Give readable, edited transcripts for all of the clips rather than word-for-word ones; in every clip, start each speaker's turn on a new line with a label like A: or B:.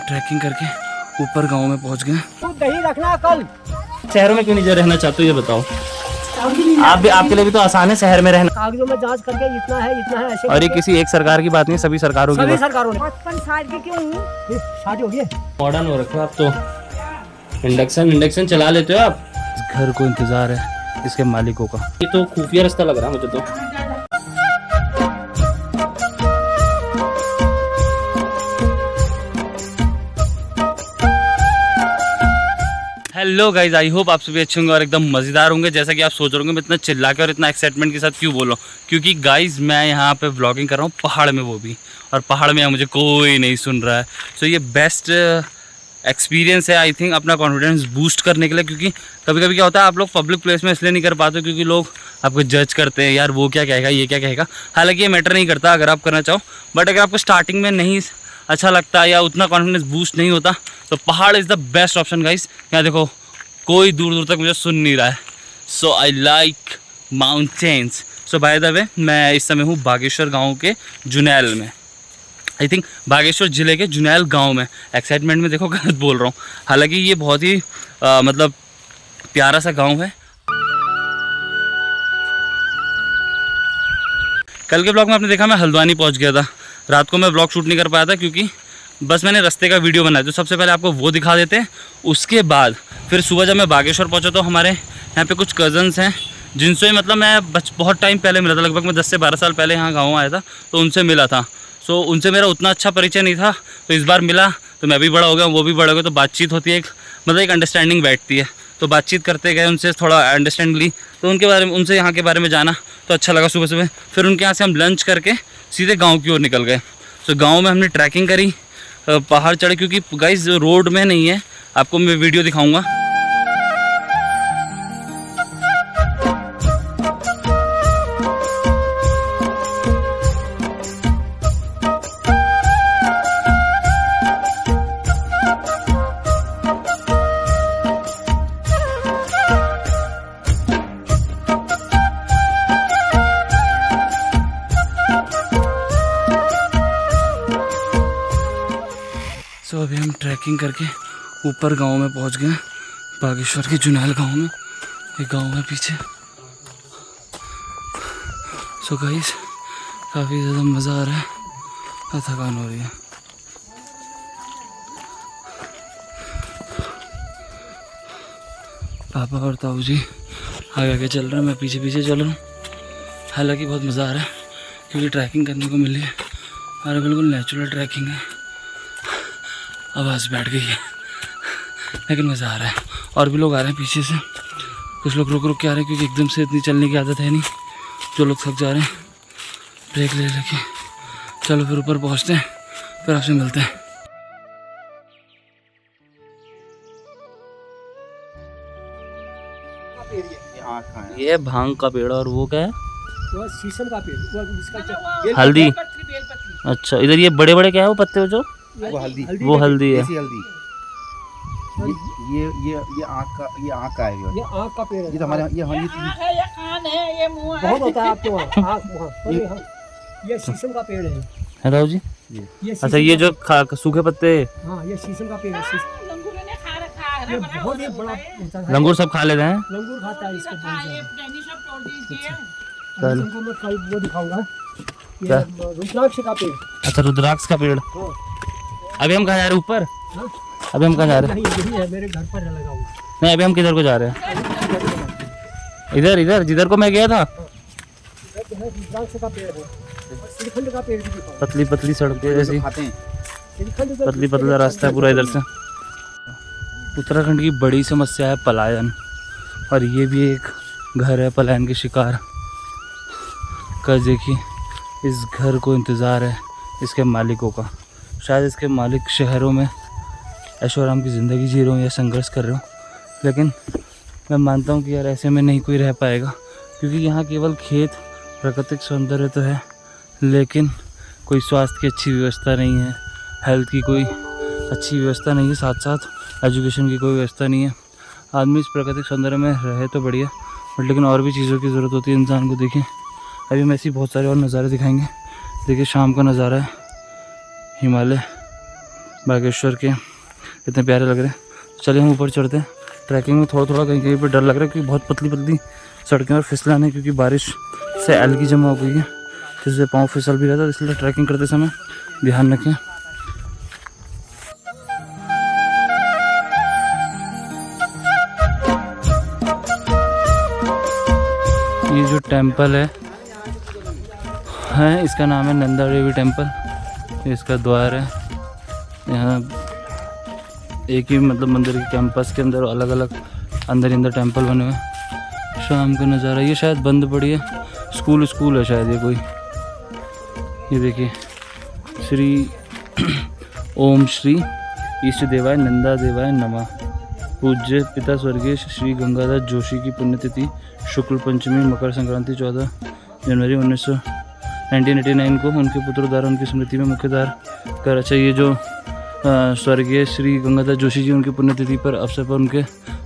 A: Trekking करके ऊपर गांव में पहुंच गए।
B: दही रखना कल।
C: शहरों में क्यों नहीं रहना चाहते हो ये बताओ। आप भी, आपके लिए भी तो आसान है शहर में रहना।
B: कागजों में जांच करके इतना है ऐसे।
C: और ये किसी एक सरकार की बात नहीं, सभी सरकारों की
B: सभी
C: बात।
B: सरकारों ने 55 साल के क्यों हूँ, शादी हो गई।
C: मॉडर्न हो रखा आप तो। इंडक्शन चला लेते हो आप।
A: इस घर को इंतजार है इसके मालिकों का।
C: ये तो खुफिया रास्ता लग रहा है मुझे तो।
A: हेलो गाइज, आई होप आप सभी अच्छे होंगे और एकदम मज़ेदार होंगे। जैसा कि आप सोच रहे होंगे मैं इतना चिल्ला के और इतना एक्साइटमेंट के साथ क्यों बोल रहा हूँ, क्योंकि गाइज मैं यहाँ पे व्लॉगिंग कर रहा हूँ पहाड़ में, वो भी, और पहाड़ में यहाँ मुझे कोई नहीं सुन रहा है। सो ये बेस्ट एक्सपीरियंस है आई थिंक अपना कॉन्फिडेंस बूस्ट करने के लिए। क्योंकि कभी कभी क्या होता है, आप लोग पब्लिक प्लेस में इसलिए नहीं कर पाते क्योंकि लोग आपको जज करते हैं, यार वो क्या कहेगा, ये क्या कहेगा। हालांकि ये मैटर नहीं करता अगर आप करना चाहो, बट अगर आपको स्टार्टिंग में नहीं अच्छा लगता या उतना कॉन्फिडेंस बूस्ट नहीं होता तो पहाड़ is the best option guys. यहाँ देखो कोई दूर दूर तक मुझे सुन नहीं रहा है। So I like mountains. So by the way मैं इस समय हूँ बागेश्वर गाँव के जुनैल में। आई थिंक बागेश्वर ज़िले के जुनैल गांव में। एक्साइटमेंट में देखो गलत बोल रहा हूँ, हालांकि ये बहुत ही मतलब प्यारा सा गांव है। कल के ब्लॉग में आपने देखा मैं हल्द्वानी पहुंच गया था। रात को मैं ब्लॉग शूट नहीं कर पाया था क्योंकि बस मैंने रास्ते का वीडियो बनाया। तो सबसे पहले आपको वो दिखा देते हैं, उसके बाद फिर सुबह जब मैं बागेश्वर पहुँचा तो हमारे यहाँ पे कुछ कज़न्स हैं जिनसे मतलब मैं बहुत टाइम पहले मिला था, लगभग मैं 10 से 12 साल पहले यहाँ गाँव आया था तो उनसे मिला था। सो उनसे मेरा उतना अच्छा परिचय नहीं था, तो इस बार मिला तो मैं भी बड़ा हो गया, वो भी बड़ा हो गया, तो बातचीत होती है, एक अंडरस्टैंडिंग बैठती है। तो बातचीत करते गए उनसे थोड़ा अंडरस्टैंड ली, तो उनके बारे में, उनसे यहाँ के बारे में जाना तो अच्छा लगा सुबह सुबह। फिर उनके यहाँ से हम लंच करके सीधे गाँव की ओर निकल गए। सो गाँव में हमने ट्रैकिंग करी, पहाड़ चढ़े, क्योंकि गाइस रोड में नहीं है, आपको मैं वीडियो दिखाऊँगा। तो अभी हम ट्रैकिंग करके ऊपर गांव में पहुंच गए, बागेश्वर के जुनैल गांव में। ये गांव है पीछे। सो गाइस काफ़ी ज़्यादा मज़ा आ रहा है और थकान हो रही है। पापा और ताऊ जी आगे आगे चल रहे हैं, मैं पीछे पीछे चल रहा हूँ। हालांकि बहुत मज़ा आ रहा है क्योंकि ट्रैकिंग करने को मिली है और बिल्कुल नेचुरल ट्रैकिंग है। आवाज़ बैठ गई है लेकिन मज़ा आ रहा है। और भी लोग आ रहे हैं पीछे से, कुछ लोग रुक रुक के आ रहे हैं क्योंकि एकदम से इतनी चलने की आदत है नहीं। जो लोग थक जा रहे हैं ब्रेक ले लेके। चलो फिर ऊपर पहुंचते हैं, फिर आपसे मिलते हैं।
C: ये भांग का पेड़ और वो क्या है?
B: वो शीशम का पेड़, वो इसका
C: हल्दी। अच्छा, इधर ये बड़े बड़े क्या है वो पत्ते हो जो?
D: वो हल्दी
C: है।
D: देसी हल्दी। ये आँख का है।
B: ये आँख का पेड़ है।
D: ये तो हमारे ये
B: कान है, ये मुंह है। बहुत होता है आपके वहाँ आँख वहाँ। ये शीशम का पेड़ है
C: राव जी।
B: ये
C: अच्छा, ये जो सूखे पत्ते।
B: हाँ, ये शीशम का पेड़ है।
E: लंगूर ने खा रखा है,
B: ये बहुत ही बड़ा होता है।
C: लंगूर सब खा लेते हैं।
B: लंगूर खाता है इसको।
E: डैनी सब तोड़ दीजिए।
B: तुमको मैं कल वो दिखाऊंगा।
C: क्या?
B: ये रुद्राक्ष का पेड़।
C: अच्छा, रुद्राक्ष का पेड़।
B: हाँ।
C: अभी हम कहाँ जा रहे हैं? ऊपर।
B: हाँ?
C: अभी हम कहाँ जा रहे हैं?
B: यही है, मेरे घर पर लगा हुआ।
C: नहीं, अभी हम किधर को जा रहे हैं? इधर जिधर को मैं गया था।
B: रुद्राक्ष का पेड़ है। श्रीखंड का पेड़ भी दिखाऊं।
C: पतली पतली सड़कें जैसी,
D: खाते हैं।
B: श्रीखंड
C: पतली पतला रास्ता है पूरा इधर से। उत्तराखंड की बड़ी समस्या है पलायन, और ये भी एक घर है पलायन के शिकार का। देखिए इस घर को इंतज़ार है इसके मालिकों का। शायद इसके मालिक शहरों में ऐशो आराम की ज़िंदगी जी रहे हो या संघर्ष कर रहे हो, लेकिन मैं मानता हूँ कि यार ऐसे में नहीं कोई रह पाएगा, क्योंकि यहाँ केवल खेत, प्राकृतिक सौंदर्य तो है लेकिन कोई स्वास्थ्य की अच्छी व्यवस्था नहीं है, हेल्थ की कोई अच्छी व्यवस्था नहीं है, साथ साथ एजुकेशन की कोई व्यवस्था नहीं है। आदमी इस प्राकृतिक सौंदर्य में रहे तो बढ़िया, बट लेकिन और भी चीज़ों की ज़रूरत होती है इंसान को। देखिए अभी हम ऐसी बहुत सारे और नज़ारे दिखाएंगे। देखिए शाम का नज़ारा है, हिमालय बागेश्वर के, इतने प्यारे लग रहे हैं। चलिए हम ऊपर चढ़ते हैं। ट्रैकिंग में थोड़ा थोड़ा कहीं कहीं पर डर लग रहा है क्योंकि बहुत पतली पतली सड़कें और फिसलाने, क्योंकि बारिश से एल्गी जमा हो गई है जिससे पाँव फिसल भी रहता है, इसलिए ट्रैकिंग करते समय ध्यान रखें। ये जो टेंपल है इसका नाम है नंदा देवी टेंपल। इसका द्वार है। यहाँ एक ही मतलब मंदिर के कैंपस के अंदर अलग अलग अंदर टेंपल बने हुए हैं। शाम का नज़ारा, ये शायद बंद पड़ी है, स्कूल है शायद ये कोई। ये देखिए, श्री ओम श्री ईष्ट देवाय नंदा देवाय नमः। पूज्य पिता स्वर्गीय श्री गंगाधर जोशी की पुण्यतिथि शुक्ल पंचमी मकर संक्रांति 14 जनवरी 1989 को उनके पुत्र द्वारा उनकी स्मृति में मुख्य द्वार कर। अच्छा, ये जो स्वर्गीय श्री गंगाधर जोशी जी उनकी पुण्यतिथि पर अवसर पर उनके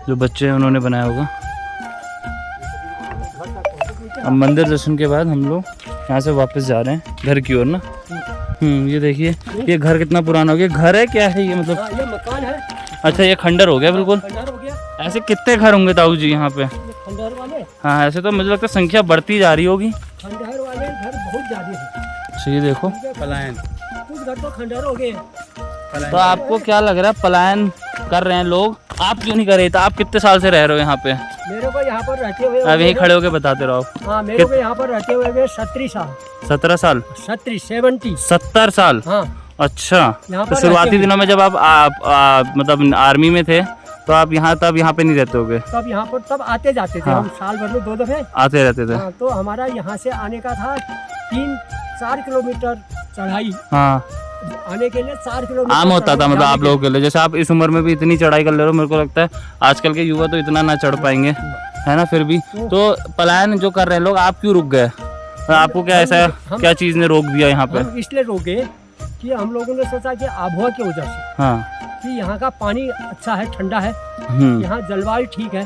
C: जो बच्चे हैं उन्होंने बनाया होगा। अब मंदिर दर्शन के बाद हम लोग यहाँ से वापस जा रहे हैं घर की ओर ना। ये देखिए, ये घर कितना पुराना हो गया। घर है क्या है ये, मतलब
B: हाँ, ये मकान है।
C: अच्छा, ये खंडर हो गया बिल्कुल।
B: खंडहर हो गया।
C: ऐसे कितने घर होंगे ताऊ जी यहाँ पे?
B: ये खंडहर वाले,
C: हाँ, ऐसे तो मुझे लगता है संख्या बढ़ती जा रही होगी।
B: खंडहर वाले घर बहुत ज्यादा है।
C: अच्छा, ये देखो,
D: पलायन।
B: कुछ घर तो खंडहर हो गए।
C: तो आपको क्या लग रहा है पलायन कर रहे हैं लोग? आप क्यों नहीं कर रहे? तो आप कितने साल से रह रहे हो यहाँ पे?
B: मेरे को यहाँ पर रहते हुए,
C: अब यहीं खड़े होके बताते रहो।
B: हाँ, मेरे को यहाँ पर रहते हुए 17 साल।
C: 17 साल?
B: 70
C: साल?
B: हाँ।
C: अच्छा,
B: यहाँ
C: तो
B: पर
C: शुरुआती
B: रहते
C: दिनों में जब आप मतलब आर्मी में थे तो आप तब यहाँ पे नहीं रहते होगे?
B: तब यहाँ पर तब आते जाते थे।
C: हाँ।
B: हम साल भर में 2 दफे
C: आते रहते थे।
B: हाँ, तो हमारा यहाँ से आने का था 3-4 किलोमीटर चढ़ाई।
C: हाँ,
B: आने के लिए 4 किलोमीटर
C: आम होता था मतलब
B: जाने
C: आप लोगों के लिए। जैसे आप इस उम्र में भी इतनी चढ़ाई कर ले रहे हो, मेरे को लगता है आजकल के युवा तो इतना ना चढ़ पाएंगे, है ना? फिर भी तो पलायन जो कर रहे हैं लोग, आप क्यों रुक गए? आपको क्या ऐसा क्या चीज़ ने रोक दिया यहाँ पे?
B: हम इसलिए रोके कि हम लोगों ने सोचा कि आबहवा की वजह से,
C: हाँ,
B: कि यहाँ का पानी अच्छा है, ठंडा है,
C: हम्म,
B: यहाँ जलवायु ठीक है,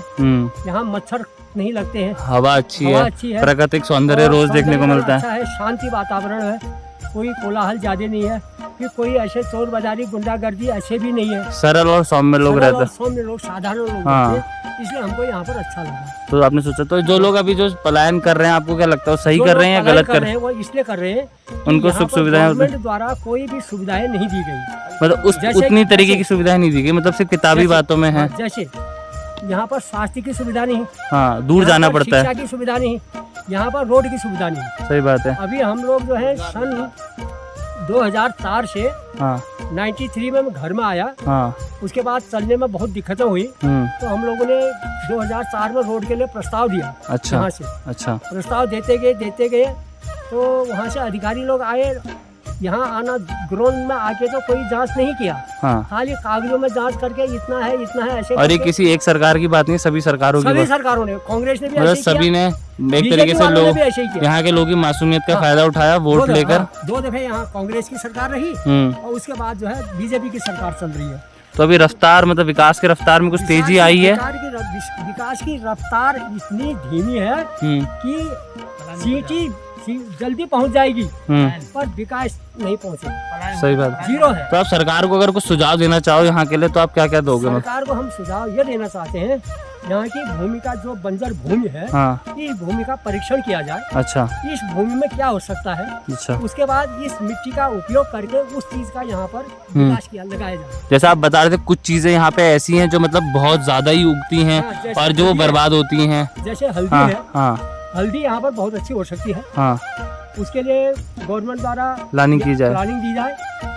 B: यहाँ मच्छर नहीं लगते हैं,
C: हवा अच्छी
B: हवा
C: है,
B: अच्छी है,
C: प्राकृतिक सौंदर्य
B: और
C: रोज देखने को
B: सौंदर्य
C: मिलता है।
B: अच्छा है, शांति वातावरण है, कोई कोलाहल ज्यादा नहीं है, कि कोई ऐसे चोर बाजारी गुंडागर्दी ऐसे भी नहीं है।
C: सरल और सौम्य लोग
B: सरल
C: रहते
B: और
C: हैं।
B: सौम्य लोग, साधारण लोग
C: हाँ।
B: रहते हैं, इसलिए हमको यहाँ पर अच्छा लगा।
C: तो आपने सोचा, तो जो लोग अभी जो पलायन कर रहे हैं आपको क्या लगता है वो सही
B: जो
C: कर रहे हैं या
B: लोग
C: गलत
B: पलायन
C: कर रहे हैं?
B: वो इसलिए कर रहे हैं कि
C: उनको
B: यहाँ
C: सुख
B: पर
C: सुविधाएं
B: गवर्नमेंट द्वारा कोई भी सुविधाएं नहीं दी गई।
C: मतलब उस
B: जैसे-
C: उतनी तरीके की
B: जैसे-
C: सुविधाएं नहीं दी गई, मतलब सिर्फ किताबी
B: जैसे-
C: बातों में है।
B: जैसे यहाँ पर स्वास्थ्य की सुविधा नहीं,
C: हाँ, दूर
B: यहाँ
C: जाना
B: पर
C: पड़ता है।
B: शिक्षा की सुविधा नहीं, यहाँ पर रोड की सुविधा नहीं।
C: सही बात है।
B: अभी हम लोग जो है सन 2004 से
C: हाँ
B: 93 में मैं घर में आया,
C: हाँ।
B: उसके बाद चलने में बहुत दिक्कतें हुई, तो हम लोगों ने 2004 में रोड के लिए प्रस्ताव दिया।
C: अच्छा
B: यहाँ से
C: अच्छा।
B: प्रस्ताव देते गए तो वहाँ से अधिकारी लोग आए। यहाँ आना ग्राउंड में आके तो कोई जांच नहीं किया,
C: हाँ,
B: खाली कागजों में जांच करके इतना है ऐसे
C: और ये
B: करके
C: किसी एक सरकार की बात नहीं, सभी सरकारों की
B: सभी
C: बात।
B: सरकारों ने, कांग्रेस ने भी
C: मतलब
B: ऐसे ही
C: सभी
B: किया,
C: ने एक
B: BJP
C: तरीके से
B: वालों ने
C: लोग
B: भी ऐसे ही किया।
C: यहाँ के लोगों की मासूमियत का
B: हाँ।
C: फायदा उठाया वोट लेकर।
B: 2 दफे यहाँ कांग्रेस की सरकार रही और उसके बाद जो है बीजेपी की सरकार चल रही है।
C: तो अभी रफ्तार मतलब विकास के रफ्तार में कुछ तेजी आई है।
B: विकास की रफ्तार इतनी धीमी है कि सिटी जल्दी पहुंच जाएगी पर विकास नहीं पहुंचे,
C: सही बात।
B: जीरो है।
C: तो आप सरकार को अगर कुछ सुझाव देना चाहो यहाँ के लिए तो आप क्या क्या दोगे?
B: सरकार को हम सुझाव ये देना चाहते हैं, यहाँ की भूमि का जो बंजर भूमि है,
C: हाँ,
B: इस भूमि का परीक्षण किया जाए।
C: अच्छा
B: इस भूमि में क्या हो सकता है,
C: अच्छा।
B: उसके बाद इस मिट्टी का उपयोग करके उस चीज का यहाँ पर विकास किया लगाया जाए।
C: जैसे आप बता रहे थे कुछ चीजें यहाँ पे ऐसी हैं जो मतलब बहुत ज्यादा ही उगती हैं
B: हाँ, जैसे
C: और जो
B: हल्दी है।
C: बर्बाद होती हैं।
B: जैसे हल्दी
C: हाँ
B: है,
C: हाँ
B: हल्दी यहाँ पर बहुत अच्छी हो सकती है,
C: हाँ,
B: उसके लिए गवर्नमेंट द्वारा
C: प्लानिंग की जाए
B: प्लानिंग दी जाए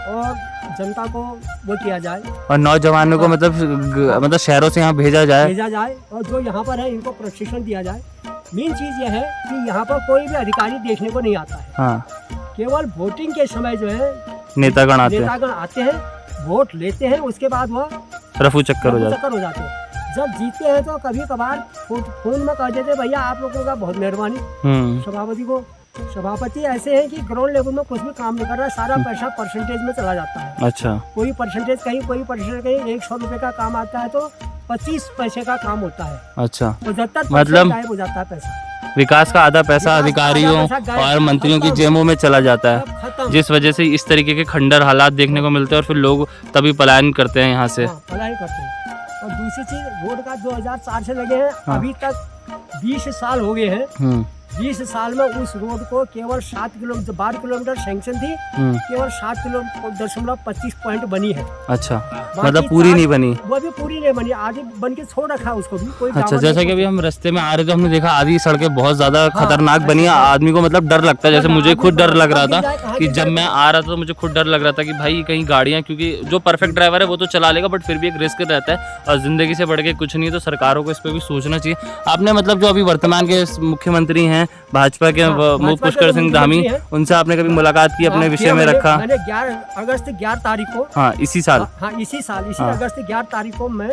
B: और जनता को वो किया जाए,
C: और नौजवानों को मतलब शहरों से यहाँ भेजा जाए।
B: और जो यहाँ पर है इनको प्रशिक्षण दिया जाए। मेन चीज यह है कि यहाँ पर कोई भी अधिकारी देखने को नहीं आता है,
C: हाँ,
B: केवल वोटिंग के समय जो है
C: नेतागण आते हैं,
B: नेतागण आते हैं, वोट लेते हैं, उसके बाद वह
C: रफू चक्कर हो जाते
B: चक्कर हो जाते हैं। जब जीतते हैं तो कभी कभार फोन में कह देते भैया आप लोगों का बहुत मेहरबानी।
C: हैं।
B: सभापति को, सभापति ऐसे हैं कि ग्राउंड लेवल में कुछ भी काम नहीं कर रहा है, सारा पैसा परसेंटेज में चला जाता है।
C: अच्छा
B: कोई परसेंटेज कहीं 100 रुपए का काम आता है तो 25 पैसे का काम होता है,
C: अच्छा।
B: 75%
C: मतलब
B: गायब हो जाता है पैसा।
C: विकास का आधा पैसा
B: विकास का आधा
C: अधिकारियों
B: पैसा गायब,
C: और मंत्रियों की
B: खत्म।
C: जेबों में चला जाता है,
B: सब खत्म।
C: जिस वजह से इस तरीके के खंडर हालात देखने को मिलते हैं और फिर लोग तभी पलायन करते हैं यहाँ से।
B: हाँ, पलायन करते हैं। और दूसरी चीज रोड का 2004 से लगे हैं,
C: हाँ।
B: अभी तक 20 साल हो गए हैं।
C: हम्म
B: 20 साल में उस रोड को केवल 7 किलोमीटर 12 किलोमीटर सैंक्शन थी, केवल 7 किलोमीटर 25 पॉइंट बनी है।
C: अच्छा,
B: बाकी
C: मतलब पूरी
B: चार-
C: नहीं बनी।
B: वो भी पूरी नहीं बनी, आधी बन के छोड़ रखा है उसको भी, कोई
C: अच्छा,
B: दावा
C: जैसा
B: नहीं
C: कि अभी हम रास्ते में आ रहे थे, हमने देखा आधी सड़कें बहुत ज्यादा
B: हाँ,
C: खतरनाक
B: ऐसे
C: बनी है।
B: हाँ।
C: आदमी को मतलब डर लगता है, जैसे
B: हाँ,
C: मुझे
B: आदमी
C: खुद डर
B: को
C: लग रहा
B: कहाँ
C: था
B: गिर जाए, कहाँ
C: कि
B: गिर
C: जब
B: जाए।
C: मैं आ रहा था तो मुझे खुद डर लग रहा था कि भाई कहीं गाड़ियां, क्योंकि जो परफेक्ट ड्राइवर है वो तो चला लेगा, बट फिर भी एक रिस्क रहता है और जिंदगी से बढ़ के कुछ नहीं है, तो सरकारों को इस पर भी सोचना चाहिए। आपने मतलब जो अभी वर्तमान के मुख्यमंत्री हैं भाजपा के,
B: हाँ,
C: मुख
B: भाजपा के
C: पुष्कर
B: जो
C: सिंह
B: मुख्यमंत्री
C: धामी,
B: हैं,
C: उनसे आपने कभी मुलाकात की, अपने
B: हाँ,
C: विषय
B: किया
C: में
B: मैंने-
C: रखा?
B: मैंने 11 अगस्त 11 तारीख को,
C: हाँ, इसी साल।
B: हाँ इसी साल, इसी
C: हाँ।
B: अगस्त 11 तारीख को मैं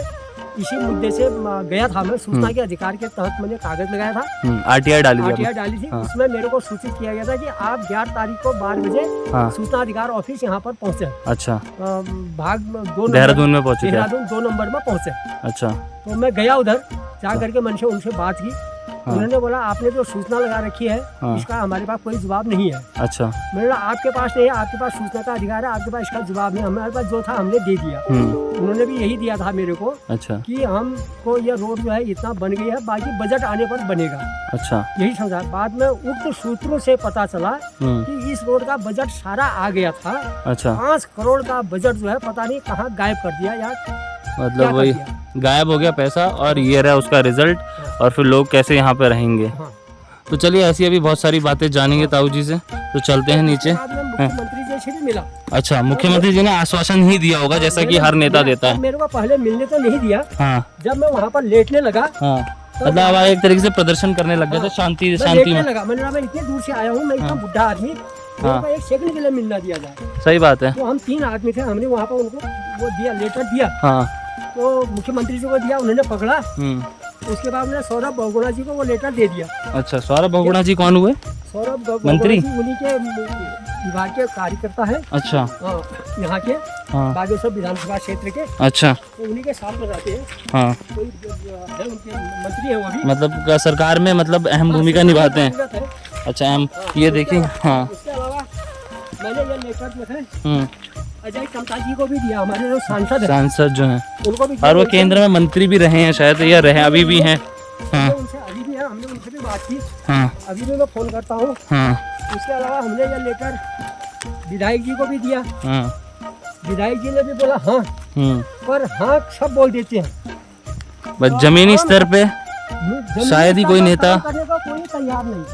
B: इसी मुद्दे से गया था। मैं सूचना के अधिकार के तहत मैंने कागज लगाया था,
C: RTI डाली थी
B: आरटीआई
C: आपने?
B: डाली थी।
C: हाँ।
B: उसमें मेरे को सूचित किया गया था कि आप 11 तारीख को 12 बजे
C: हाँ,
B: सूचना अधिकार ऑफिस यहाँ पर पहुँचे,
C: अच्छा,
B: भाग 2
C: देहरादून में पहुंचे थे?
B: देहरादून 2 नंबर में पहुँचे।
C: अच्छा,
B: तो मैं गया उधर, जा करके मैंने उनसे बात की।
C: हाँ।
B: उन्होंने बोला आपने जो सूचना लगा रखी है,
C: हाँ।
B: इसका हमारे पास कोई जवाब नहीं है।
C: अच्छा,
B: मैंने बोला आपके पास नहीं है, आपके पास सूचना का अधिकार है, आपके पास इसका जवाब नहीं, हमारे पास जो था हमने दे दिया। उन्होंने भी यही दिया था मेरे को
C: अच्छा,
B: कि हमको ये रोड जो है इतना बन गई है, बाकी बजट आने पर बनेगा,
C: अच्छा,
B: यही समझा। बाद में उक्त सूत्रों से पता चला कि इस रोड का बजट सारा आ गया था।
C: अच्छा,
B: 5 करोड़ का बजट जो है पता नहीं कहाँ गायब कर दिया या क्या
C: मतलब
B: कर
C: वही
B: दिया।
C: गायब हो गया पैसा और ये रहा उसका रिजल्ट, और फिर लोग कैसे यहाँ पे रहेंगे।
B: हाँ।
C: तो चलिए, ऐसी अभी बहुत सारी बातें जानेंगे ताऊ जी से, तो चलते हैं नीचे।
B: बाद में मुख्यमंत्री जी से भी मिला।
C: अच्छा, मुख्यमंत्री जी ने आश्वासन ही दिया होगा जैसा कि हर नेता देता है।
B: मेरे को पहले मिलने तो नहीं दिया,
C: हाँ
B: जब मैं वहाँ पर लेटने लगा,
C: हाँ, मतलब आप एक तरीके से प्रदर्शन करने लग गए थे, शांति
B: मैं
C: शांति
B: लेटने
C: में।
B: लगा। मैंने कहा मैं इतनी दूर से आया हूँ, मैं इतना बुढ़ा आदमी, मेरे को 1 सेकंड के लिए मिलना दिया जाए।
C: सही बात है।
B: तो हम 3 आदमी थे, हमने वहाँ पर उनको वो दिया, लेटर दिया।
C: हाँ,
B: तो मुख्यमंत्री जी को दिया, उन्होंने पकड़ा। उसके बाद उन्होंने सौरभ बहुगुणा जी को वो लेटर दे दिया।
C: अच्छा, सौरभ बहुगुणा जी कौन हुए?
B: सौरभ
C: मंत्री?
B: बहुगुणा जी उन्हीं के विभाग के कार्यकर्ता है,
C: अच्छा,
B: यहाँ के
C: हाँ,
B: बागेश्वर विधानसभा क्षेत्र के,
C: अच्छा,
B: तो उन्हीं के साथ में रहते हैं।
C: हाँ,
B: कोई है उनके मंत्री है वो भी,
C: मतलब क्या सरकार में मतलब अहम भूमिका निभाते हैं।
B: जरूरत है।
C: अच्छा, हम ये देखिए। हाँ,
B: उसके अलावा मैंने ये लेटर जो है अजय टमटा जी को भी दिया, हमारे जो सांसद है
C: सांसद जो हैं,
B: उनको भी,
C: और वो केंद्र में मंत्री भी रहे हैं शायद, या रहे अभी भी हैं। हाँ
B: उनसे अभी भी है, हमने उनसे भी बात की,
C: हाँ
B: अभी भी मैं फोन करता हूँ।
C: हाँ
B: उसके अलावा हमने ये लेटर विधायक जी को भी दिया,
C: हाँ,
B: विधायक जी ने भी बोला हाँ, पर हाँ सब बोल देते हैं।
C: बस जमीनी स्तर पे
B: जमीनी
C: शायद ही
B: स्तर
C: कोई
B: पर
C: नेता-
B: काम करने को कोई तैयार नहीं।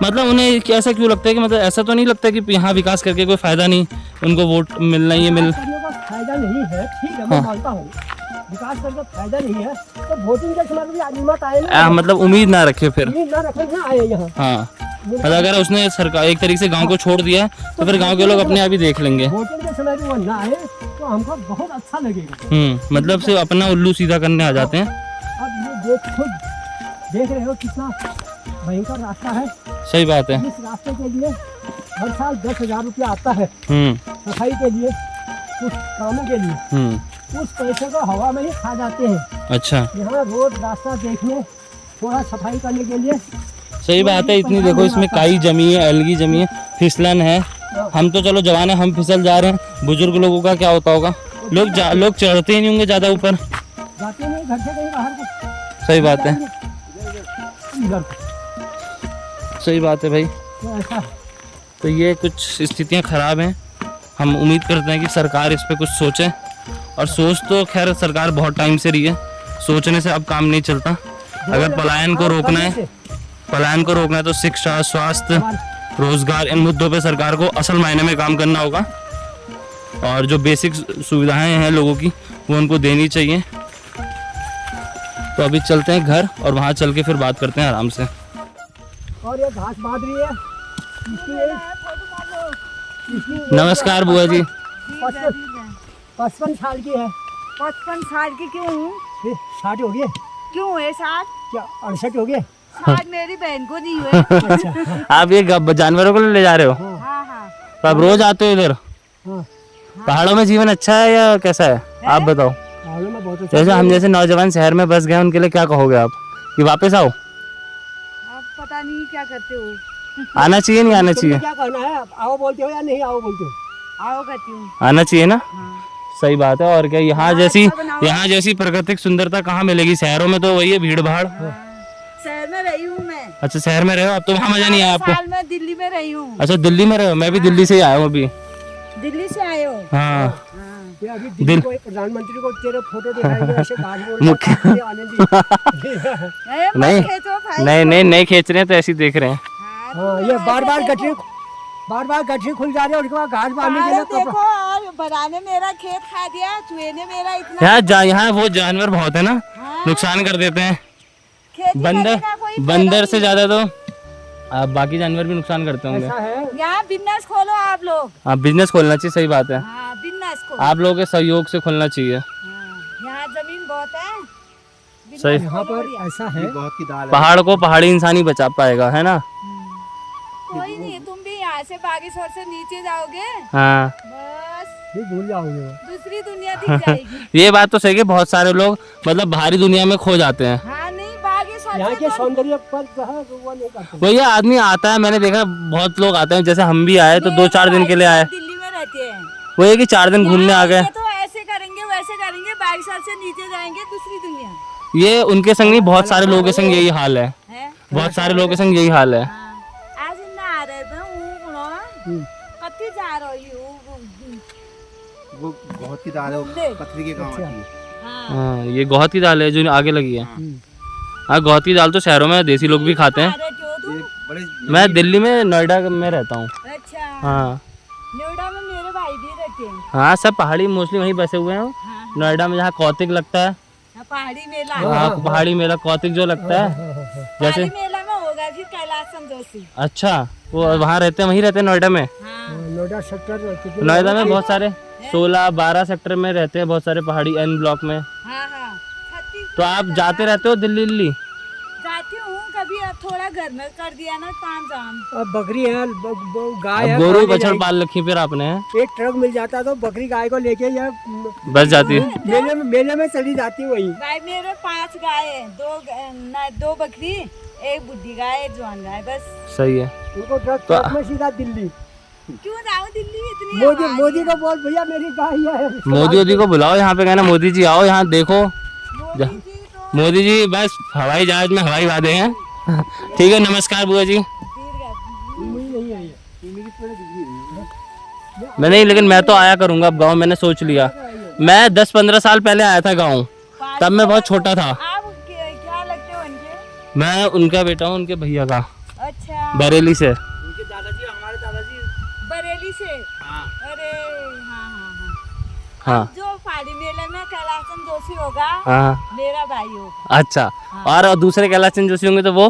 C: मतलब उन्हें ऐसा क्यों लगता है कि मतलब ऐसा तो नहीं लगता कि यहाँ विकास करके कोई फायदा नहीं, उनको वोट मिलना ही मिल।
B: विकास करने का फायदा नहीं है, ठीक है, मैं
C: हाँ।
B: मानता हूँ विकास करके फायदा नहीं है, तो वोटिंग के समय भी आदमी मत आए ना,
C: मतलब उम्मीद ना रखे फिर।
B: उम्मीद ना रखे ना आए यहाँ।
C: हाँ, मतलब अगर उसने सरकार एक तरीके से गांव को छोड़ दिया तो फिर गांव के लोग अपने आप ही देख लेंगे।
B: वोटिंग के समय भी वो ना आए तो हमको बहुत अच्छा लगेगा।
C: मतलब सिर्फ अपना उल्लू सीधा करने आ जाते हैं।
B: अब ये देख रहे हो कितना भयंकर रास्ता है।
C: सही बात है।
B: इस रास्ते के लिए हर साल 10,000 रुपया आता है सफाई के लिए, कुछ कामों के लिए। उस पैसे को हवा में ही खा जाते हैं।
C: अच्छा,
B: यहाँ रोड रास्ता देखने, थोड़ा सफाई करने के लिए।
C: सही बात है। इतनी देखो इसमें काई जमी है, अलगी जमी है, फिसलन है। हम तो चलो जवान है, हम फिसल जा रहे हैं, बुजुर्ग लोगों का क्या होता होगा? लोग चढ़ते ही नहीं होंगे ज्यादा ऊपर।
B: जाते नहीं घर से कहीं बाहर को।
C: सही बात है,
B: इधर
C: सही बात है भाई।
B: तो ऐसा
C: तो ये कुछ स्थितियां खराब हैं। हम उम्मीद करते हैं कि सरकार इस पे कुछ सोचे, और सोच तो खैर सरकार बहुत टाइम से रही है, सोचने से अब काम नहीं चलता। अगर पलायन को रोकना है तो शिक्षा, स्वास्थ्य, रोजगार, इन मुद्दों पे सरकार को असल मायने में काम करना होगा, और जो बेसिक सुविधाएं हैं लोगों की वो उनको देनी चाहिए। तो अभी चलते हैं घर, और वहाँ चल के फिर बात करते हैं आराम से।
B: और ये घास बांध रही है, इसकी
C: नमस्कार बुआ जी।
B: 55 साल की है।
F: 55 साल की क्यों हूँ?
B: 60 हो गए
F: क्यों है 60?
B: क्या? 68 हो गए।
F: 60 मेरी बहन को नहीं हुए।
B: अच्छा,
C: आप ये जानवरों को ले जा रहे हो?
F: हाँ हाँ।
C: तो आप रोज आते हो इधर?
B: हाँ।
C: पहाड़ों में जीवन अच्छा है या कैसा है, आप बताओ।
B: पहाड़ों में बहुत अच्छा।
C: जैसे हम जैसे नौजवान शहर में बस गए, उनके लिए क्या कहोगे आप कि वापस आओ?
F: अब क्या करते हो?
C: आना चाहिए नहीं आना चाहिए?
B: क्या कहना है, आओ बोलते हो या नहीं आओ बोलते हो?
F: आओ कहती हूँ।
C: आना चाहिए ना।
F: हाँ।
C: सही बात है। और क्या, यहाँ
F: हाँ,
C: जैसी
F: अच्छा बनाओ।
C: यहाँ जैसी प्राकृतिक सुंदरता कहाँ मिलेगी? शहरों में तो वही है, भीड़ भाड़।
F: शहर में रही हूँ मैं।
C: अच्छा, शहर में रहे हो, अब तो वहाँ मजा नहीं आया आपको?
F: साल में दिल्ली में रही हूँ।
C: अच्छा, दिल्ली में रहे हो? मैं भी दिल्ली से ही आया हूँ अभी।
F: दिल्ली से आए हो?
C: हाँ।
F: हाँ।
B: ये अभी दिल्ली को प्रधानमंत्री को तेरे फोटो दिखाएंगे ऐसे गाड़ी बोल
C: मुख्य-
B: आने दी।
F: ए, मत
C: नहीं।
F: खींचो भाई।
C: नहीं खींच रहे हैं, तो ऐसे ही देख रहे हैं।
F: हाँ,
B: हाँ,
F: तुम
B: ये
F: ऐसे
B: बार
F: देखो।
B: गठरी खुल जा रही है और उसके बाद घास बांधने के लिए
F: पागल देखो, और बनाने मेरा खेत खा दिया, चूहे ने मेरा इतना
C: यहाँ वो जानवर बहुत है ना,
F: हाँ।
C: नुकसान कर देते हैं।
F: खेती
C: बंदर
F: करने का कोई फायदा
C: बंदर से
F: नहीं।
C: ज्यादा तो बाकी जानवर भी नुकसान करते होंगे।
B: ऐसा है।
F: यहाँ बिजनेस खोलो आप लोग।
C: हाँ, बिजनेस खोलना चाहिए, सही बात है।
F: हाँ, बिजनेस खोलो।
C: आप लोगों के सहयोग से खोलना चाहिए।
F: हाँ, यहाँ जमीन बहुत है। बिजनेस
C: सही।
B: यहाँ
F: खोलो
B: पर
F: बढ़िया।
B: ऐसा
D: ये
B: है।
D: बहुत की दाल है।
C: पहाड़ को पहाड़ी इंसान ही बचा पाएगा, है ना।
F: कोई नहीं, तुम भी यहाँ से बागेश्वर से नीचे जाओगे,
C: हाँ,
F: बस
B: फिर भूल जाओगे।
F: दूसरी दुनिया दिख जाएगी।
C: ये बात तो सही है। बहुत सारे लोग मतलब बाहरी दुनिया में खो जाते हैं।
F: हाँ, नहीं बागेश्वर
B: यहाँ
F: से
B: के
F: तो
B: सौंदर्य पर जो है वो नहीं करते।
C: वही आदमी आता है, मैंने देखा बहुत लोग आते हैं, जैसे हम भी आए तो
F: मेरे
C: 2-4 दिन के लिए
F: भाई
C: आए।
F: दिल्ली में रहते हैं।
C: वो ये कि 4 दिन घूमने आ गए।
F: यहाँ तो ऐसे करेंगे वैसे करेंगे, बागेश्वर से नीचे जाएंगे, दूसरी दुनिया
C: ये उनके संग नहीं, बहुत सारे लोगों के संग यही हाल है।
F: है।
C: बहुत सारे लोगों के संग यही हाल है।
F: हाँ, आज ना आ रहे थे कत्ती जा रही हूँ।
D: वो बहुत की दाल है, वो पथरी के काम आती है।
F: हाँ,
C: हाँ, ये गौहत की दाल है जो आगे लगी है। हाँ, गौहत की दाल तो शहरों में देसी लोग भी खाते
F: आ
C: हैं।
F: रहे क्यों तुम?
D: ये बड़े
C: मैं दिल्ली में नोएडा में रहता हूँ।
F: अच्छा,
C: हाँ
F: नोएडा में मेरे भाई भी रहते हैं।
C: हाँ, सब पहाड़ी मोस्टली वहीं बसे हुए हैं।
F: हाँ,
C: नोएडा में जहाँ कौतिक लगता है,
F: हाँ, पहाड़ी मेला।
C: हाँ, पहाड़ी मेला कौतिक जो लगता है जैसे।
F: पहाड़ी मेला में होगा फिर कैलाश संजोशी।
C: अच्छा, वो वहाँ रहते हैं, वहीं रहते हैं नोएडा में।
F: हाँ,
B: नोएडा सेक्टर
C: नोएडा में बहुत सारे 16-12 सेक्टर में रहते हैं बहुत सारे पहाड़ी एन ब्लॉक में।
F: हाँ, हाँ, 36
C: तो आप जाते रहते हो दिल्ली?
F: जाती हूँ कभी, अब थोड़ा घर में कर दिया ना काम जाम।
B: अब बकरी है, गाय है,
C: अब गोरू
B: खाने
C: बछड़
B: जाएगी।
C: पाल रखी फिर आपने।
B: एक ट्रक मिल जाता तो बकरी गाय को लेके या
C: बस जाती है।
B: मेले में चली जाती वही।
F: भाई मेरे 5 गाय है, 2 बकरी, 1 बुढ़ी गाय, 1 जवान गाय, बस।
C: सही है।
B: उनको ट्रक में सीधा दिल्ली।
F: क्यों जाऊँ दिल्ली? इतनी आवाज़
B: मोदी
F: है।
B: को बोल भैया मेरी गाय है।
C: मोदी को बुलाओ यहाँ पे, कहना मोदी जी आओ यहाँ देखो।
F: मोदी जी तो
C: मोदी जी बस हवाई जहाज में हवाई वादे हैं। ठीक है, नमस्कार बुआ जी।
B: नहीं है ये।
C: मैं नहीं, लेकिन मैं तो आया करूंगा अब गाँव, मैंने सोच लिया। मैं 10-15 साल पहले आया था गाँव, तब मैं बहुत छोटा था।
F: आप क्या लगते हो उनके?
C: मैं उनका बेटा हूँ, उनके भैया का,
F: अच्छा,
C: बरेली से।
F: बरेली से। अरे हाँ, हाँ, हाँ।
C: हाँ
F: जो पहाड़ी मेले में कैलाश जोशी होगा,
C: हाँ।
F: मेरा भाई होगा।
C: अच्छा, और दूसरे कैलाश चंद जोशी होंगे तो वो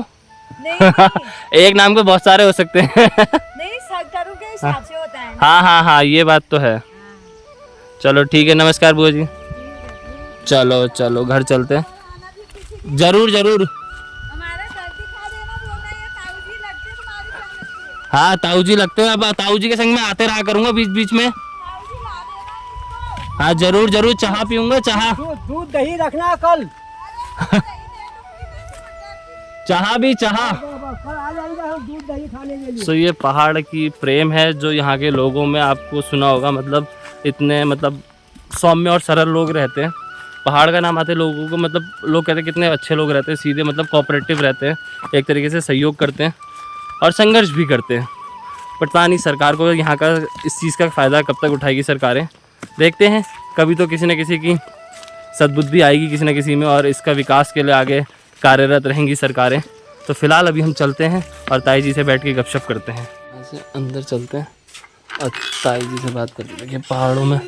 F: नहीं नहीं,
C: एक नाम के बहुत सारे हो सकते हैं।
F: नहीं, सेक्टरों के हिसाब से होता है ना।
C: हाँ हाँ हाँ, ये बात तो है। चलो ठीक है, नमस्कार बुआ जी। चलो चलो घर चलते हैं। जरूर जरूर।
F: हमारा घर दिखा देना, बोलना ये ताऊ जी लगते तुम्हारी क्या लगती है?
C: हाँ, ताऊ जी लगते हैं। अब ताऊ जी के संग में आते रहा करूंगा बीच बीच में।
F: ताऊ जी ला देना मुझको।
C: हाँ जरूर जरूर, चाह पीऊंगा, चाह।
B: दूध दही रखना कल।
C: चाह भी चाह।
B: कल आ जाएगा हम दूध दही खाने के लिए।
C: सो ये पहाड़ की प्रेम है जो यहाँ के लोगों में, आपको सुना होगा, मतलब इतने मतलब सौम्य और सरल लोग रहते हैं। पहाड़ का नाम आते लोगों को, मतलब लोग कहते हैं कितने अच्छे लोग रहते हैं, सीधे मतलब कोऑपरेटिव रहते हैं, एक तरीके से सहयोग करते हैं और संघर्ष भी करते हैं। पता नहीं सरकार को यहाँ का इस चीज़ का फ़ायदा कब तक उठाएगी सरकारें, देखते हैं। कभी तो किसी न किसी की सद्बुद्धि आएगी किसी न किसी में, और इसका विकास के लिए आगे कार्यरत रहेंगी सरकारें। तो फिलहाल अभी हम चलते हैं और ताई जी से बैठ के गपशप करते हैं। ऐसे अंदर चलते हैं और ताई जी से बात करते हैं कि पहाड़ों में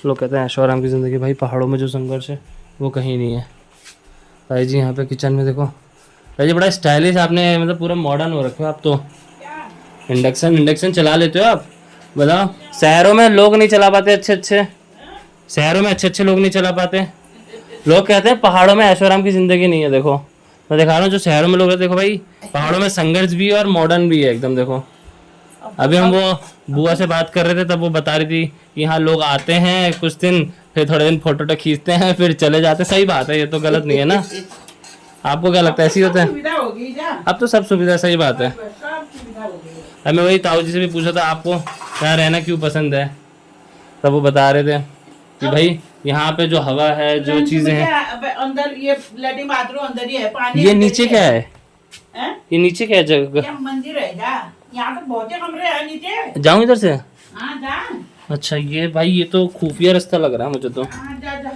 C: लोग कहते हैं ऐशो आराम की ज़िंदगी। भाई पहाड़ों में जो संघर्ष है वो कहीं नहीं है। ताई जी यहाँ पे किचन में देखो, ताई जी बड़ा स्टाइलिश, आपने मतलब पूरा मॉडर्न हो रखे हो आप तो। इंडक्शन चला लेते हो आप? बताओ, शहरों में लोग नहीं चला पाते अच्छे शहरों में अच्छे लोग नहीं चला पाते। लोग कहते हैं पहाड़ों में ऐशो आराम की ज़िंदगी नहीं है। देखो मैं दिखा रहा हूँ जो शहरों में लोग रहते, देखो भाई पहाड़ों में संघर्ष भी है और मॉडर्न भी है एकदम। देखो अभी हम वो बुआ से बात कर रहे थे, तब वो बता रही थी कि यहाँ लोग आते हैं कुछ दिन, फिर थोड़े दिन फोटो खींचते हैं, फिर चले जाते हैं। सही बात है, ये तो गलत नहीं है ना। आपको क्या लगता है ऐसे ही होता है?
E: सुविधा होगी क्या?
C: अब तो सब सुविधा, सही बात है।
E: सब सुविधा होगी।
C: अब मैं वही ताऊ जी से भी पूछा था आपको यहाँ रहना क्यों पसंद है, तब वो बता रहे थे कि भाई यहाँ पे जो हवा है, जो चीजें हैं।
E: क्या, अंदर ये लैट्रिन बाथरूम अंदर ही है, पानी
C: ये
E: अंदर
C: नीचे
E: ही
C: क्या है?
E: हैं?
C: ये नीचे क्या है जगह?
E: क्या मंदिर है क्या? यहाँ तो बहुत से कमरे हैं नीचे।
C: जाऊँ इधर से?
E: हाँ जा।
C: अच्छा ये भाई ये तो खुफिया रास्ता लग रहा है मुझे तो।
E: हाँ जा जा।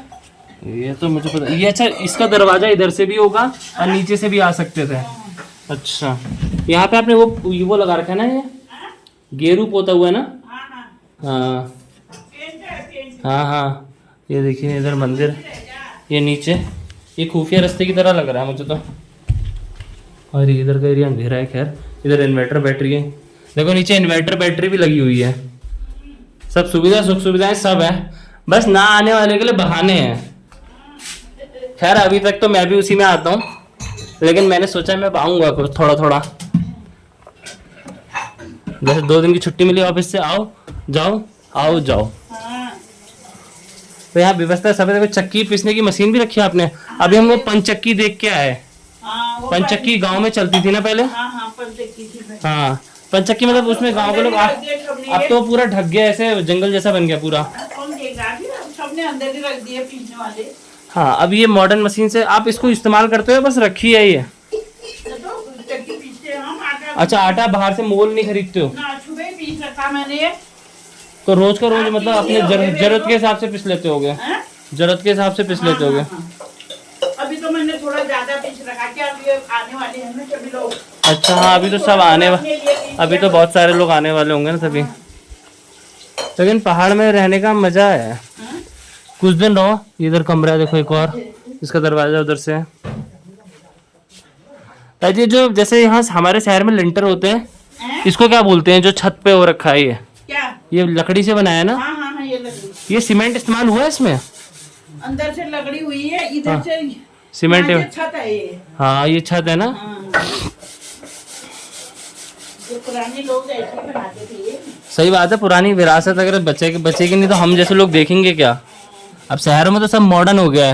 C: ये तो मुझे पता ये। अच्छा इसका दरवाजा इधर से भी होगा और नीचे से भी आ सकते थे। अच्छा यहाँ पे आपने वो लगा रखा है ना, ये गेरू पोता हुआ है ना?
E: हाँ हाँ।
C: हाँ
E: पेंट है, पेंट।
C: हाँ हाँ, ये देखिए इधर मंदिर, ये नीचे, ये खुफिया रास्ते की तरह लग रहा है मुझे तो। और इधर का एरिया अंधेरा है, खैर इधर इन्वर्टर बैटरी है, देखो नीचे इन्वर्टर बैटरी भी लगी हुई है। सब सुविधा सुख सुविधाएं सब है, बस ना आने वाले के लिए बहाने हैं। खैर अभी तक तो मैं भी उसी में आता हूँ, लेकिन मैंने सोचा मैं आऊँगा कुछ थोड़ा थोड़ा। जैसे 2 दिन की छुट्टी मिली ऑफिस से, आओ जाओ आओ जाओ।
E: हाँ।
C: तो यहाँ व्यवस्था सब है। देखो चक्की पीसने की मशीन भी रखी है आपने। अभी हम वो पंचक्की देख के आए।
E: हाँ, वो
C: पंचक्की गांव में चलती थी ना पहले।
E: हाँ हाँ, पंचक्की थी पहले।
C: हाँ पंचक्की मतलब उसमें गांव के लोग अब तो पूरा ढक गया, ऐसे जंगल जैसा बन गया पूरा।
E: कौन देख रहा है? सबने अंदर ही रख दिए पीछने वाले।
C: हाँ अब ये मॉडर्न मशीन से आप इसको इस्तेमाल करते हो, बस रखी है ये?
E: तो चक्की पीछते हम आटा।
C: अच्छा आटा बाहर से मोल नहीं खरीदते हो?
E: ना सुबह ही पीस रखा मैंने।
C: तो रोज का रोज मतलब अपने जरूरत के हिसाब से पिस लेते होगे?
E: हैं?
C: जरूरत के हिसाब से पिस लेते होगे?
E: अभी तो मैंने थोड़ा ज्यादा पीस रखा, क्या अभी आने वाले हैं ना सभी लोग।
C: अच्छा हाँ अभी तो सब अभी तो बहुत सारे लोग आने वाले होंगे ना सभी। लेकिन पहाड़ में रहने का मजा है, कुछ दिन रहो। इधर कमरा देखो एक और, इसका दरवाजा उधर से है। ये जो जैसे यहाँ हमारे शहर में लिंटर होते हैं, इसको क्या बोलते हैं जो छत पे हो रखा है?
E: क्या?
C: ये लकड़ी से बनाया है ना?
E: हाँ हाँ हाँ, ये लकड़ी
C: ये सीमेंट इस्तेमाल हुआ है इसमें?
E: अंदर से लकड़ी हुई है, इधर से
C: सीमेंट
E: यहाँ से छत है ये।
C: हाँ ये छत है ना?
E: हाँ। जो पुराने लोग ऐसे ही बनाते थे।
C: सही बात है, पुरानी विरासत अगर बचेगी नहीं तो हम जैसे लोग देखेंगे क्या? अब शहरों में तो सब मॉडर्न हो गया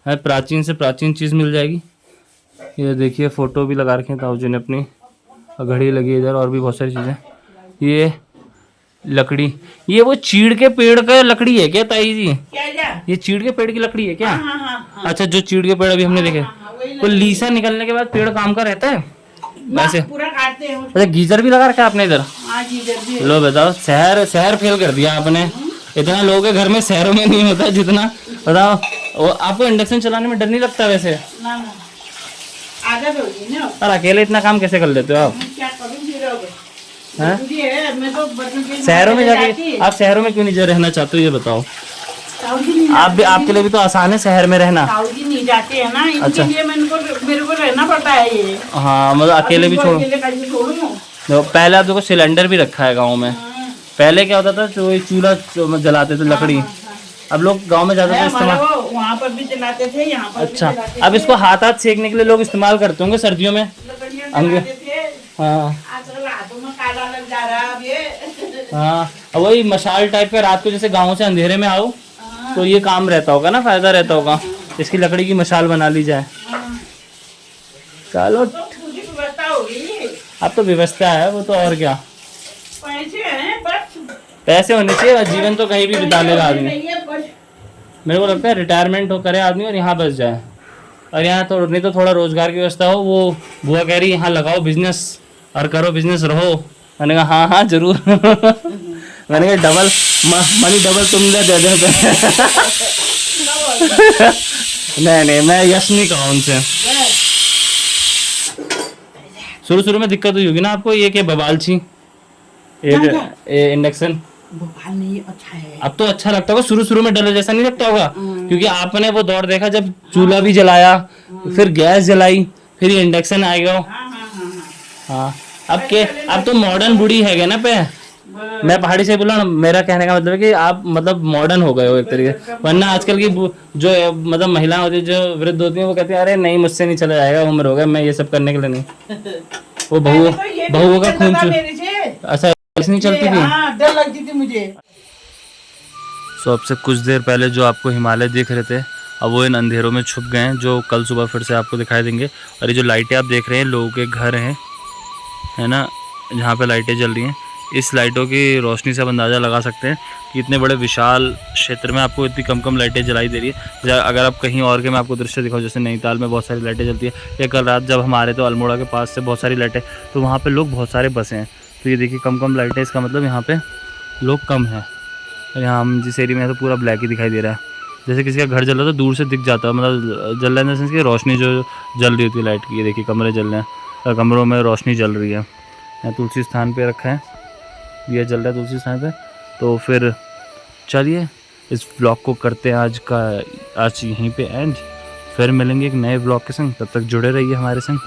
C: है, प्राचीन से प्राचीन चीज मिल जाएगी। ये देखिए फोटो भी लगा रखे हैं ताऊ जी ने अपनी, और घड़ी लगी है इधर, और भी बहुत सारी चीजें। ये लकड़ी, ये वो चीड़ के पेड़ का लकड़ी है क्या ताई जी?
E: क्या क्या?
C: ये चीड़ के पेड़ की लकड़ी है क्या?
E: हाँ हाँ हाँ।
C: अच्छा जो चीड़ के पेड़ अभी हमने देखे,
E: वही
C: तो लीसा निकलने के बाद पेड़ काम का रहता है वैसे?
E: पूरा काटते हैं उसको।
C: अच्छा गीजर भी लगा रखा है आपने इधर?
E: हाँ जी, इधर भी है।
C: लो बताओ, शहर फेल कर दिया आपने। इतना लोगों के घर में शहरों में नहीं होता जितना, बताओ। आपको इंडक्शन चलाने में डर नहीं लगता वैसे?
E: ना ना, आदत होगी ना।
C: और अकेले इतना काम कैसे कर लेते हो आप?
E: क्या करूँ फिर अब?
C: हैं?
E: जरूरी है, मैं तो बच्चों के
C: शहरों में
E: जाती
C: जाके
E: है।
C: आप शहरों में क्यों नहीं रहना चाहते हो ये बताओ?
E: ताऊ जी नहीं
C: आप भी, आपके लिए भी तो आसान है शहर में रहना।
E: ताऊ जी नहीं जाते हैं ना, इनके
C: अच्छा।
E: लिए मेरे को रहना पड़ता है ये।
C: हाँ मतलब अकेले भी छोड़ो।
E: अकेले कैसे छोड़ूं?
C: देखो, पहले आप देखो सिलेंडर भी रखा है गाँव में। पहले क्या होता था, जो चूल्हा जलाते थे लकड़ी। अब लोग गांव में ज्यादा इस्तेमाल,
E: वहाँ पर भी जलाते थे, यहाँ पर
C: अच्छा
E: भी जलाते
C: अब इसको हाथ सेकने के लिए लोग इस्तेमाल करते होंगे सर्दियों में।
E: लकड़ियाँ
C: अंगे-
E: जलाते थे।
C: हाँ
E: आजकल हाथों में काला लग जा रहा है अब ये।
C: हाँ, अब वही मशाल टाइप का रात को जैसे गांव से अंधेरे में आओ तो ये काम रहता होगा ना, फायदा रहता होगा। इसकी लकड़ी की मशाल बना ली जाए। चलो
E: तो पूरी व्यवस्था होगी।
C: अब तो व्यवस्था है वो तो, और क्या।
E: पैसे हैं बस,
C: पैसे होने चाहिए और जीवन तो कहीं भी बिता लेगा आदमी।
E: नहीं है बस।
C: मेरे को लगता है रिटायरमेंट हो करे आदमी और यहाँ बस जाए, और यहाँ तो नहीं तो थोड़ा रोजगार की व्यवस्था हो। वो बुआ कह रही यहाँ लगाओ बिजनेस और करो बिजनेस रहो। मैंने कहा हाँ हाँ जरूर। मैंने कहा डबल मनी डबल तुम ले दे दे। नहीं मैं यश नहीं कहा उनसे। शुरू में दिक्कत हुई होगी ना आपको, ये क्या बवाल छी इंडक्शन?
E: भोपाल नहीं अच्छा है।
C: अब तो अच्छा लगता होगा, शुरू में डर जैसा नहीं लगता होगा, क्योंकि आपने वो दौर देखा जब चूल्हा भी जलाया, फिर गैस जलाई, फिर ये इंडक्शन आएगा। हाँ अब तो मॉडर्न बुढ़ी है ना पे। मैं पहाड़ी से बोला ना, मेरा कहने का मतलब है कि आप मतलब मॉडर्न हो गए हो एक तरीके से। वरना आजकल की जो मतलब महिलाएं होती है, जो वृद्ध होती हैं, वो कहती है अरे नहीं मुझसे नहीं चला जाएगा, उम्र हो गया, मैं ये सब करने के लिए नहीं। वो बहुओं का खून अच्छा नहीं चलती थी।
E: डर लगती थी मुझे।
C: सो अब से कुछ देर पहले जो आपको हिमालय दिख रहे थे, अब वो इन अंधेरों में छुप गए हैं, जो कल सुबह फिर से आपको दिखाई देंगे। और ये जो लाइटें आप देख रहे हैं लोगों के घर हैं, है ना, जहाँ पे लाइटें जल रही हैं, इस लाइटों की रोशनी से आप अंदाज़ा लगा सकते हैं कि इतने बड़े विशाल क्षेत्र में आपको इतनी कम लाइटें जलाई दे रही है। अगर आप कहीं और के मैं आपको दृश्य दिखाऊं, जैसे नैनीताल में बहुत सारी लाइटें जलती है, या कल रात जब हमारे तो अल्मोड़ा के पास से बहुत सारी लाइटें, तो वहाँ पे लोग बहुत सारे बसे हैं। तो ये देखिए कम लाइटें, इसका मतलब यहाँ पे लोग कम हैं। और यहाँ हम जिस एरिया में है तो पूरा ब्लैक ही दिखाई दे रहा है। जैसे किसी का घर जल रहा है तो दूर से दिख जाता है, मतलब जल रहा है सेंस की रोशनी जो जल रही होती है लाइट की। ये देखिए कमरे जल रहे हैं, कमरों में रोशनी जल रही है। यहाँ तुलसी स्थान पे रखा है, दिया जल रहा है तुलसी स्थान पे। तो फिर चलिए इस ब्लॉग को करते हैं आज यहीं पे एंड। फिर मिलेंगे एक नए ब्लॉग के संग, तब तक जुड़े रहिए हमारे संग।